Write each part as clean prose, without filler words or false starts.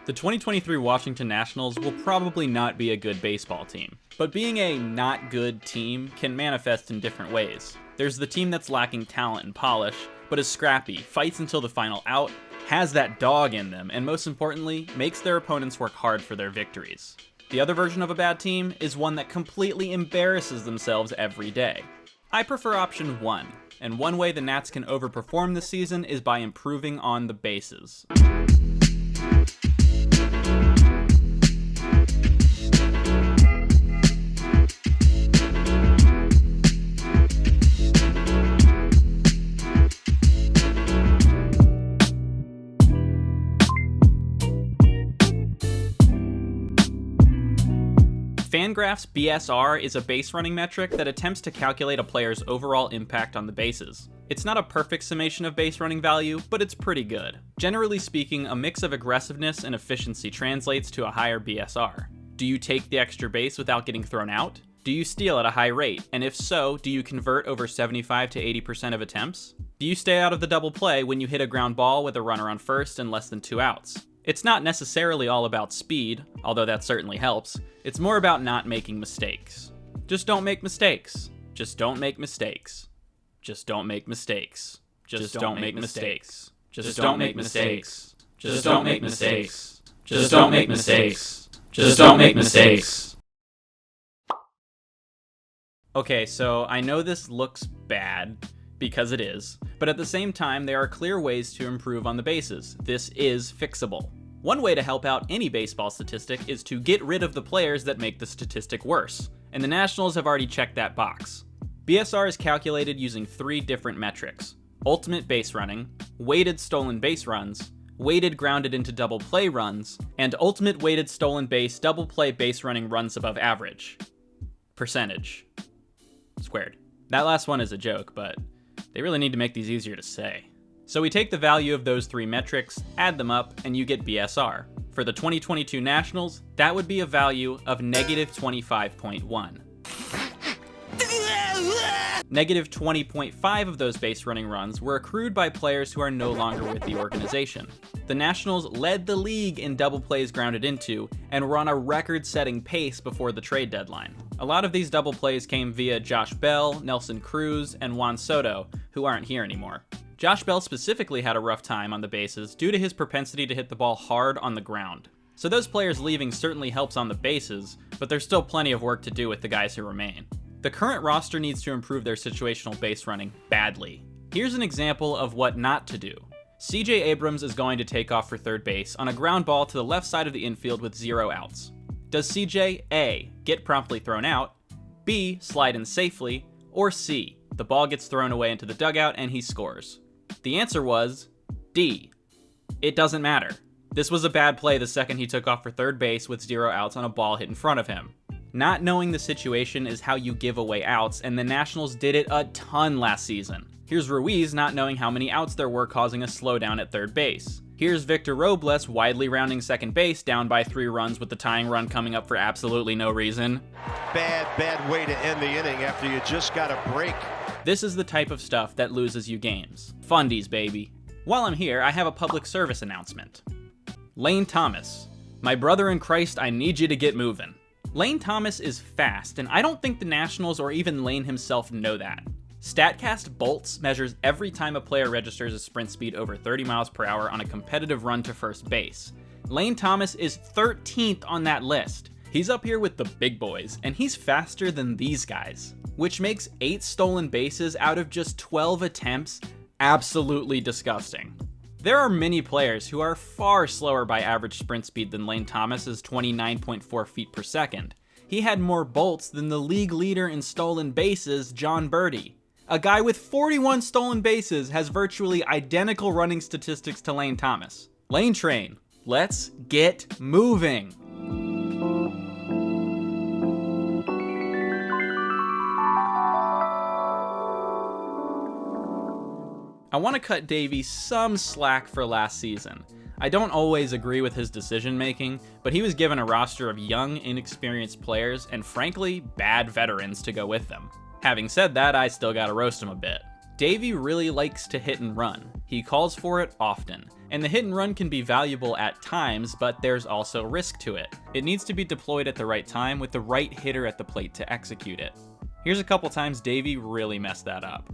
The 2023 Washington Nationals will probably not be a good baseball team, but being a not good team can manifest in different ways. There's the team that's lacking talent and polish, but is scrappy, fights until the final out, has that dog in them, and most importantly, makes their opponents work hard for their victories. The other version of a bad team is one that completely embarrasses themselves every day. I prefer option 1, and one way the Nats can overperform this season is by improving on the bases. Fangraph's BSR is a base running metric that attempts to calculate a player's overall impact on the bases. It's not a perfect summation of base running value, but it's pretty good. Generally speaking, a mix of aggressiveness and efficiency translates to a higher BSR. Do you take the extra base without getting thrown out? Do you steal at a high rate? And if so, do you convert over 75 to 80% of attempts? Do you stay out of the double play when you hit a ground ball with a runner on first and less than 2 outs? It's not necessarily all about speed, although that certainly helps. It's more about not making mistakes. Just don't make mistakes. Just don't make mistakes. Just don't make mistakes. Just don't make mistakes. Just don't make mistakes. Just don't make mistakes. Just don't make mistakes. Just don't make mistakes. Okay, so I know this looks bad, because it is, but at the same time, there are clear ways to improve on the bases. This is fixable. One way to help out any baseball statistic is to get rid of the players that make the statistic worse, and the Nationals have already checked that box. BSR is calculated using 3 different metrics: ultimate base running, weighted stolen base runs, weighted grounded into double play runs, and ultimate weighted stolen base double play base running runs above average. Percentage. Squared. That last one is a joke, but they really need to make these easier to say. So we take the value of those 3 metrics, add them up, and you get BSR. For the 2022 Nationals, that would be a value of negative 25.1. Negative 20.5 of those base running runs were accrued by players who are no longer with the organization. The Nationals led the league in double plays grounded into and were on a record-setting pace before the trade deadline. A lot of these double plays came via Josh Bell, Nelson Cruz, and Juan Soto, who aren't here anymore. Josh Bell specifically had a rough time on the bases due to his propensity to hit the ball hard on the ground. So those players leaving certainly helps on the bases, but there's still plenty of work to do with the guys who remain. The current roster needs to improve their situational base running badly. Here's an example of what not to do. CJ Abrams is going to take off for third base on a ground ball to the left side of the infield with 0 outs. Does CJ A, get promptly thrown out, B, slide in safely, or C, the ball gets thrown away into the dugout and he scores? The answer was D. It doesn't matter. This was a bad play the second he took off for third base with 0 outs on a ball hit in front of him. Not knowing the situation is how you give away outs, and the Nationals did it a ton last season. Here's Ruiz not knowing how many outs there were, causing a slowdown at third base. Here's Victor Robles widely rounding second base, down by 3 runs with the tying run coming up for absolutely no reason. Bad way to end the inning after you just got a break. This is the type of stuff that loses you games. Fundies, baby. While I'm here, I have a public service announcement. Lane Thomas. My brother in Christ, I need you to get moving. Lane Thomas is fast, and I don't think the Nationals or even Lane himself know that. StatCast Bolts measures every time a player registers a sprint speed over 30 miles per hour on a competitive run to first base. Lane Thomas is 13th on that list. He's up here with the big boys, and he's faster than these guys, which makes 8 stolen bases out of just 12 attempts absolutely disgusting. There are many players who are far slower by average sprint speed than Lane Thomas's 29.4 feet per second. He had more bolts than the league leader in stolen bases, John Birdie. A guy with 41 stolen bases has virtually identical running statistics to Lane Thomas. Lane Train, let's get moving. I want to cut Davey some slack for last season. I don't always agree with his decision making, but he was given a roster of young, inexperienced players and frankly, bad veterans to go with them. Having said that, I still gotta roast him a bit. Davey really likes to hit and run. He calls for it often. And the hit and run can be valuable at times, but there's also risk to it. It needs to be deployed at the right time with the right hitter at the plate to execute it. Here's a couple times Davey really messed that up.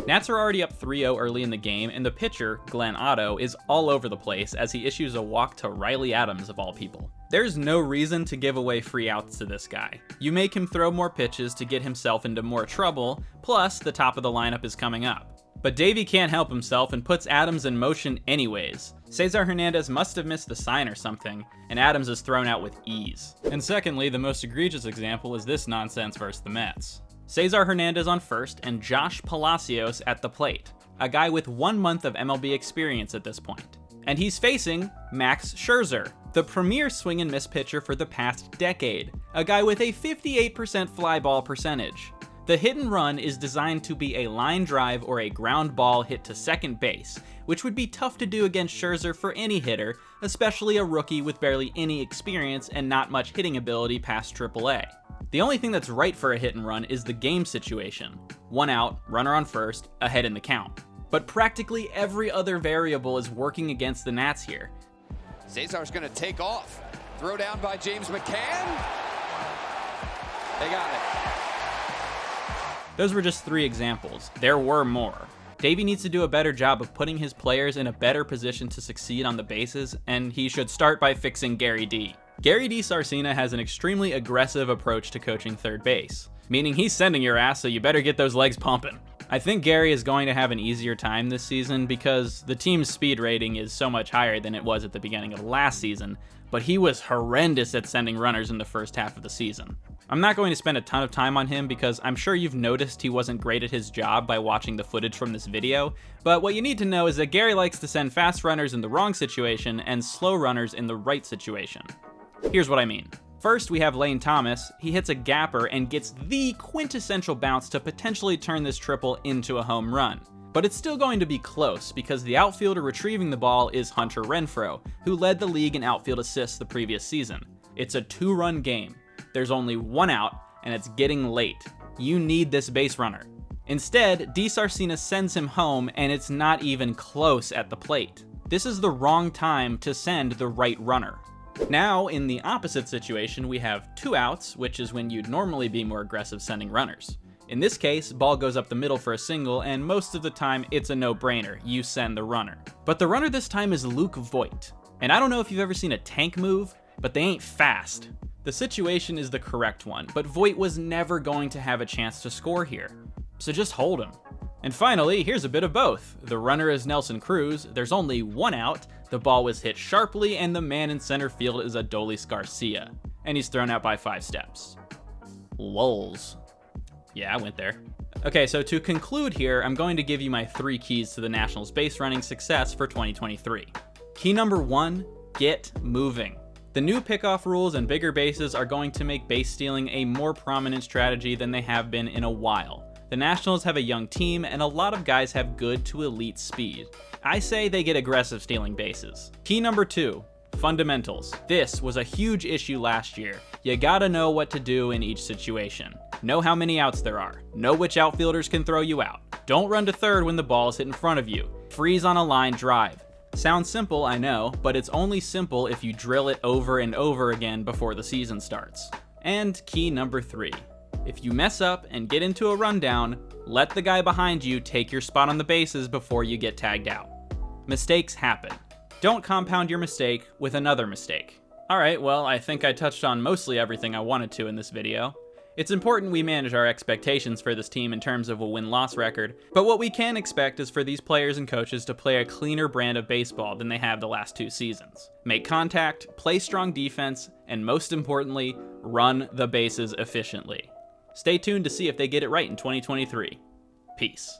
Nats are already up 3-0 early in the game, and the pitcher, Glenn Otto, is all over the place as he issues a walk to Riley Adams of all people. There's no reason to give away free outs to this guy. You make him throw more pitches to get himself into more trouble, plus the top of the lineup is coming up. But Davey can't help himself and puts Adams in motion anyways. Cesar Hernandez must have missed the sign or something, and Adams is thrown out with ease. And secondly, the most egregious example is this nonsense versus the Mets. Cesar Hernandez on first and Josh Palacios at the plate, a guy with 1 month of MLB experience at this point. And he's facing Max Scherzer, the premier swing and miss pitcher for the past decade, a guy with a 58% fly ball percentage. The hit and run is designed to be a line drive or a ground ball hit to second base, which would be tough to do against Scherzer for any hitter, especially a rookie with barely any experience and not much hitting ability past AAA. The only thing that's right for a hit and run is the game situation. 1 out, runner on first, ahead in the count. But practically every other variable is working against the Nats here. Cesar's going to take off. Throw down by James McCann. They got it. Those were just 3 examples. There were more. Davey needs to do a better job of putting his players in a better position to succeed on the bases, and he should start by fixing Gary D. Gary D Sarcina has an extremely aggressive approach to coaching third base, meaning he's sending your ass, so you better get those legs pumping. I think Gary is going to have an easier time this season because the team's speed rating is so much higher than it was at the beginning of last season, but he was horrendous at sending runners in the first half of the season. I'm not going to spend a ton of time on him because I'm sure you've noticed he wasn't great at his job by watching the footage from this video, but what you need to know is that Gary likes to send fast runners in the wrong situation and slow runners in the right situation. Here's what I mean. First, we have Lane Thomas. He hits a gapper and gets the quintessential bounce to potentially turn this triple into a home run. But it's still going to be close because the outfielder retrieving the ball is Hunter Renfroe, who led the league in outfield assists the previous season. It's a 2-run game. There's only 1 out, and it's getting late. You need this base runner. Instead, D Sarcina sends him home, and it's not even close at the plate. This is the wrong time to send the right runner. Now, in the opposite situation, we have 2 outs, which is when you'd normally be more aggressive sending runners. In this case, ball goes up the middle for a single, and most of the time, it's a no-brainer. You send the runner. But the runner this time is Luke Voit. And I don't know if you've ever seen a tank move, but they ain't fast. The situation is the correct one, but Voit was never going to have a chance to score here. So just hold him. And finally, here's a bit of both. The runner is Nelson Cruz, there's only 1 out, the ball was hit sharply, and the man in center field is Adolis Garcia. And he's thrown out by 5 steps. Lulz. Yeah, I went there. Okay, so to conclude here, I'm going to give you my 3 keys to the Nationals base running success for 2023. Key number 1, get moving. The new pickoff rules and bigger bases are going to make base stealing a more prominent strategy than they have been in a while. The Nationals have a young team, and a lot of guys have good to elite speed. I say they get aggressive stealing bases. Key number 2, fundamentals. This was a huge issue last year. You gotta know what to do in each situation. Know how many outs there are. Know which outfielders can throw you out. Don't run to third when the ball is hit in front of you. Freeze on a line drive. Sounds simple, I know, but it's only simple if you drill it over and over again before the season starts. And key number 3. If you mess up and get into a rundown, let the guy behind you take your spot on the bases before you get tagged out. Mistakes happen. Don't compound your mistake with another mistake. Alright, well, I think I touched on mostly everything I wanted to in this video. It's important we manage our expectations for this team in terms of a win-loss record, but what we can expect is for these players and coaches to play a cleaner brand of baseball than they have the last 2 seasons. Make contact, play strong defense, and most importantly, run the bases efficiently. Stay tuned to see if they get it right in 2023. Peace.